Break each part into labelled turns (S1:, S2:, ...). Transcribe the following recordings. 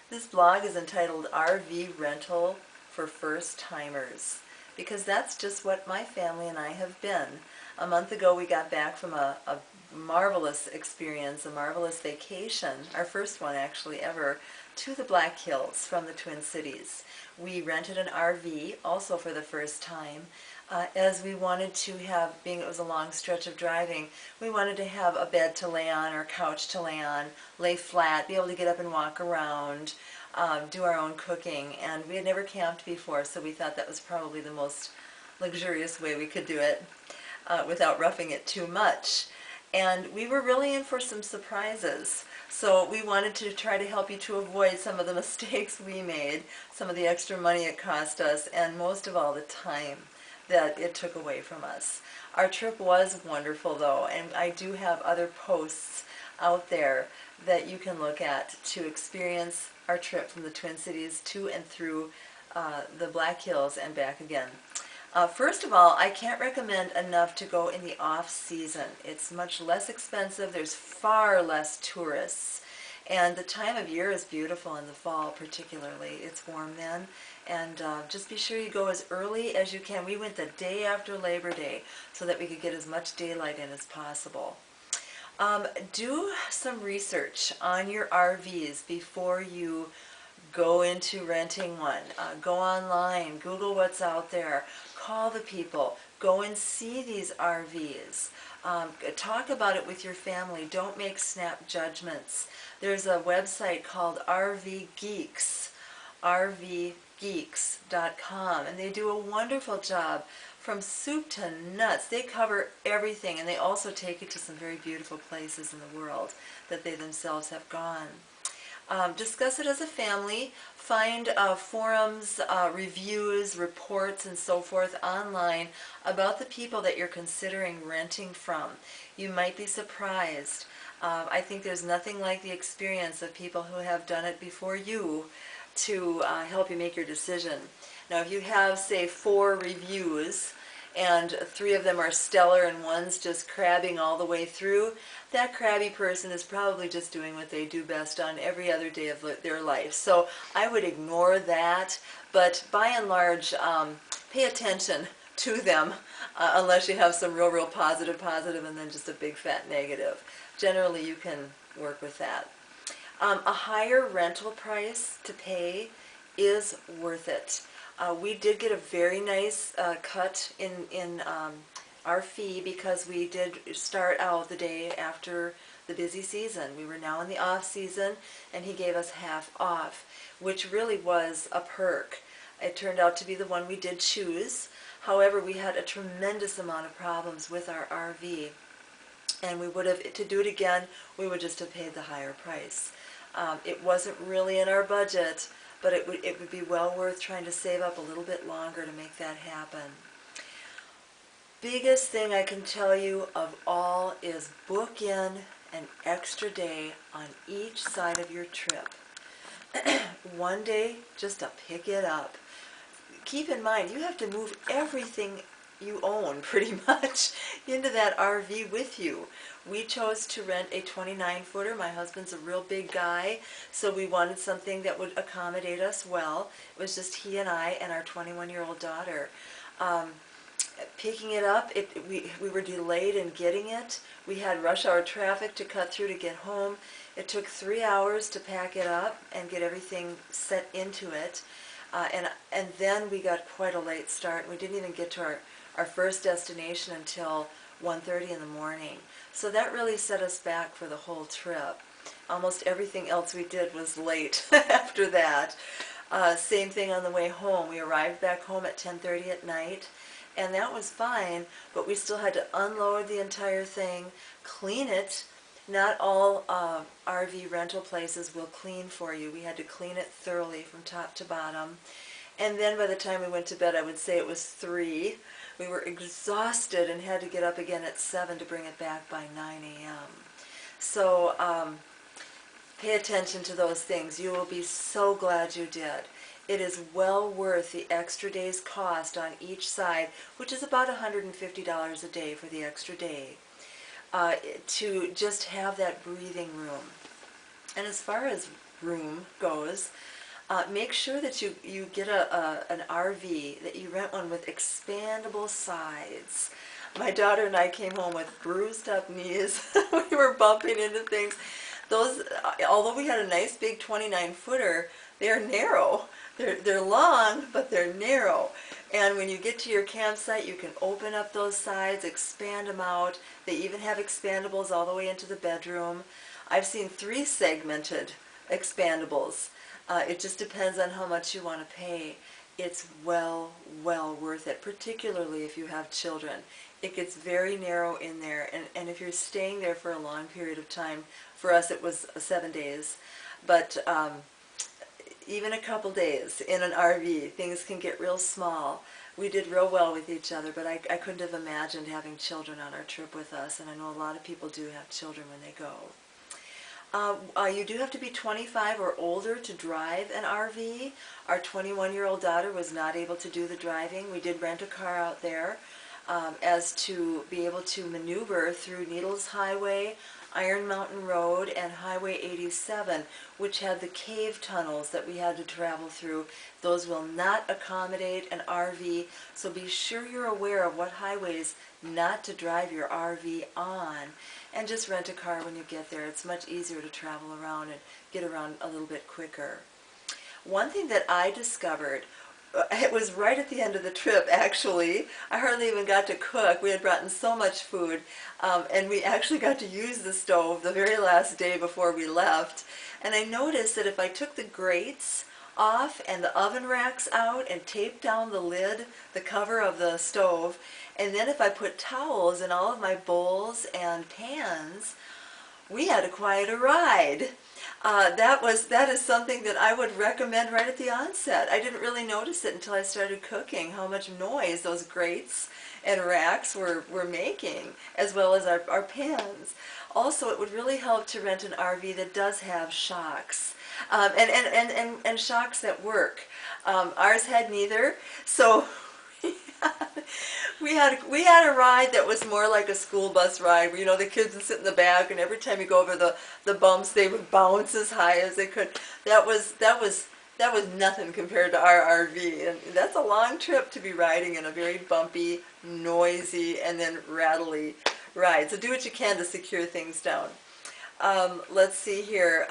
S1: This blog is entitled RV Rental for First Timers because that's just what my family and I have been. A month ago we got back from a marvelous experience, a marvelous vacation, our first one actually ever, to the Black Hills from the Twin Cities. We rented an RV also for the first time as we wanted to have, being it was a long stretch of driving, we wanted to have a bed to lay on or a couch to lay on, lay flat, be able to get up and walk around, do our own cooking. And we had never camped before, so we thought that was probably the most luxurious way we could do it without roughing it too much. And we were really in for some surprises. So we wanted to try to help you to avoid some of the mistakes we made, some of the extra money it cost us, and most of all the time that it took away from us. Our trip was wonderful though, and I do have other posts out there that you can look at to experience our trip from the Twin Cities to and through the Black Hills and back again. First of all, I can't recommend enough to go in the off-season. It's much less expensive, there's far less tourists, and the time of year is beautiful in the fall particularly. It's warm then, and just be sure you go as early as you can. We went the day after Labor Day so that we could get as much daylight in as possible. Do some research on your RVs before you go into renting one. Go online, Google what's out there, call the people, go and see these RVs. Talk about it with your family. Don't make snap judgments. There's a website called RV Geeks, rvgeeks.com, and they do a wonderful job from soup to nuts. They cover everything, and they also take you to some very beautiful places in the world that they themselves have gone. Discuss it as a family. Find forums, reviews, reports, and so forth online about the people that you're considering renting from. You might be surprised. I think there's nothing like the experience of people who have done it before you to help you make your decision. Now, if you have, say, 4 reviews, and 3 of them are stellar and one's just crabbing all the way through, that crabby person is probably just doing what they do best on every other day of their life. So I would ignore that, but by and large, pay attention to them unless you have some real positive and then just a big fat negative. Generally, you can work with that. A higher rental price to pay is worth it. We did get a very nice cut in our fee because we did start out the day after the busy season. We were now in the off season, and he gave us half off, which really was a perk. It turned out to be the one we did choose. However, we had a tremendous amount of problems with our RV, and we would have, to do it again, we would just have paid the higher price. It wasn't really in our budget, but it would be well worth trying to save up a little bit longer to make that happen. Biggest thing I can tell you of all is book in an extra day on each side of your trip. One day just to pick it up. Keep in mind, you have to move everything you own pretty much into that RV with you. We chose to rent a 29-footer. My husband's a real big guy, so we wanted something that would accommodate us well. It was just he and I and our 21-year-old daughter. Picking it up, we were delayed in getting it. We had rush hour traffic to cut through to get home. It took 3 hours to pack it up and get everything set into it. And then we got quite a late start. We didn't even get to our first destination until 1:30 in the morning. So that really set us back for the whole trip. Almost everything else we did was late after that. Same thing on the way home. We arrived back home at 10:30 at night, and that was fine, but we still had to unload the entire thing, clean it. Not all RV rental places will clean for you. We had to clean it thoroughly from top to bottom. And then by the time we went to bed, I would say it was 3. We were exhausted and had to get up again at 7 to bring it back by 9 a.m. So pay attention to those things. You will be so glad you did. It is well worth the extra day's cost on each side, which is about $150 a day for the extra day, to just have that breathing room. And as far as room goes, make sure that you get an RV, that you rent one with expandable sides. My daughter and I came home with bruised up knees. We were bumping into things. Those, although we had a nice big 29-footer, they're narrow. They're long, but they're narrow. And when you get to your campsite, you can open up those sides, expand them out. They even have expandables all the way into the bedroom. I've seen 3-segmented expandables. It just depends on how much you want to pay. It's well worth it, particularly if you have children. It gets very narrow in there, and if you're staying there for a long period of time, for us it was 7 days, but even a couple days in an RV, things can get real small. We did real well with each other, but I couldn't have imagined having children on our trip with us, and I know a lot of people do have children when they go. You do have to be 25 or older to drive an RV. Our 21-year-old daughter was not able to do the driving. We did rent a car out there as to be able to maneuver through Needles Highway, Iron Mountain Road, and Highway 87, which had the cave tunnels that we had to travel through. Those will not accommodate an RV, so be sure you're aware of what highways not to drive your RV on, and just rent a car when you get there. It's much easier to travel around and get around a little bit quicker. One thing that I discovered, it was right at the end of the trip actually. I hardly even got to cook. We had brought in so much food, and we actually got to use the stove the very last day before we left. And I noticed that if I took the grates off and the oven racks out and taped down the lid, the cover of the stove, and then if I put towels in all of my bowls and pans, we had quite a ride. That is something that I would recommend right at the onset. I didn't really notice it until I started cooking, how much noise those grates and racks were making, as well as our pans. Also, it would really help to rent an RV that does have shocks, and shocks that work. Ours had neither, so we had a ride that was more like a school bus ride, where, you know, the kids would sit in the back, and every time you go over the bumps, they would bounce as high as they could. That was nothing compared to our RV, and that's a long trip to be riding in a very bumpy, noisy, and then rattly ride. So do what you can to secure things down. Let's see here.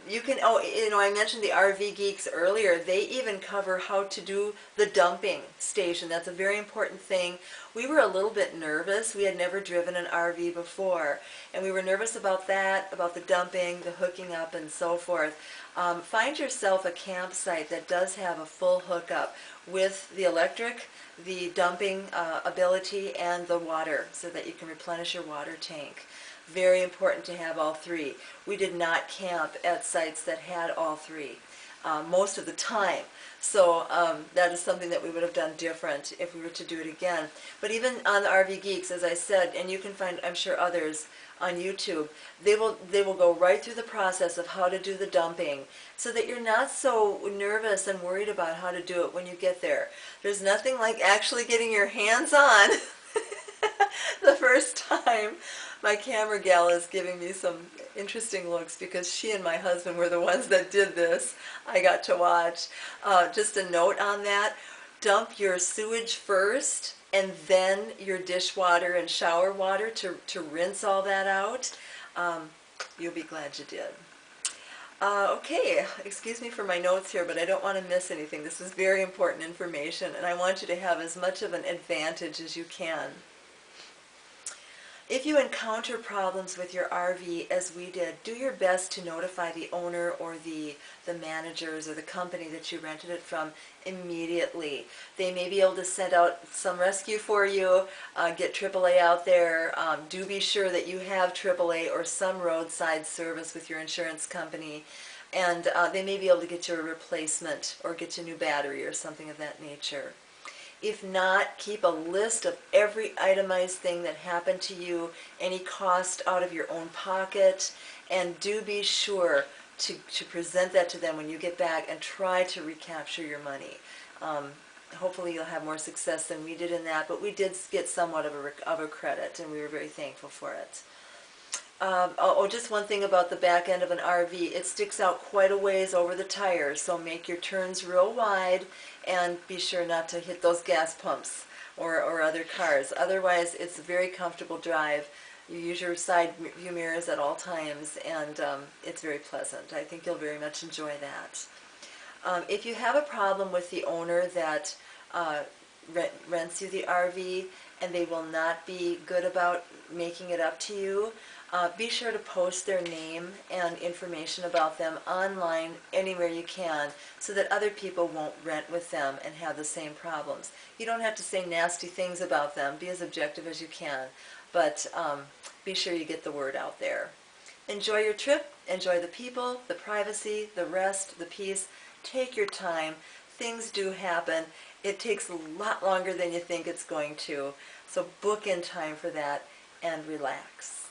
S1: You can, oh, you know, I mentioned the RV Geeks earlier. They even cover how to do the dumping station. That's a very important thing. We were a little bit nervous. We had never driven an RV before, and we were nervous about that, about the dumping, the hooking up, and so forth. Find yourself a campsite that does have a full hookup with the electric, the dumping ability, and the water, so that you can replenish your water tank. Very important to have all three. We did not camp at sites that had all three most of the time. So that is something that we would have done different if we were to do it again. But even on the RV Geeks, as I said, and you can find, I'm sure, others on YouTube, they will go right through the process of how to do the dumping, so that you're not so nervous and worried about how to do it when you get there. There's nothing like actually getting your hands on the first time. My camera gal is giving me some interesting looks because she and my husband were the ones that did this. I got to watch. Just a note on that, dump your sewage first and then your dishwater and shower water to rinse all that out. You'll be glad you did. Okay, excuse me for my notes here, but I don't want to miss anything. This is very important information, and I want you to have as much of an advantage as you can. If you encounter problems with your RV, as we did, do your best to notify the owner or the managers or the company that you rented it from immediately. They may be able to send out some rescue for you, get AAA out there. Do be sure that you have AAA or some roadside service with your insurance company, and they may be able to get you a replacement or get you a new battery or something of that nature. If not, keep a list of every itemized thing that happened to you, any cost out of your own pocket, and do be sure to present that to them when you get back and try to recapture your money. Hopefully you'll have more success than we did in that, but we did get somewhat of a credit, and we were very thankful for it. Just one thing about the back end of an RV. It sticks out quite a ways over the tires, so make your turns real wide and be sure not to hit those gas pumps or other cars. Otherwise, it's a very comfortable drive. You use your side view mirrors at all times, and it's very pleasant. I think you'll very much enjoy that. If you have a problem with the owner that rents you the RV and they will not be good about making it up to you, be sure to post their name and information about them online anywhere you can so that other people won't rent with them and have the same problems. You don't have to say nasty things about them. Be as objective as you can, but be sure you get the word out there. Enjoy your trip. Enjoy the people, the privacy, the rest, the peace. Take your time. Things do happen. It takes a lot longer than you think it's going to. So book in time for that and relax.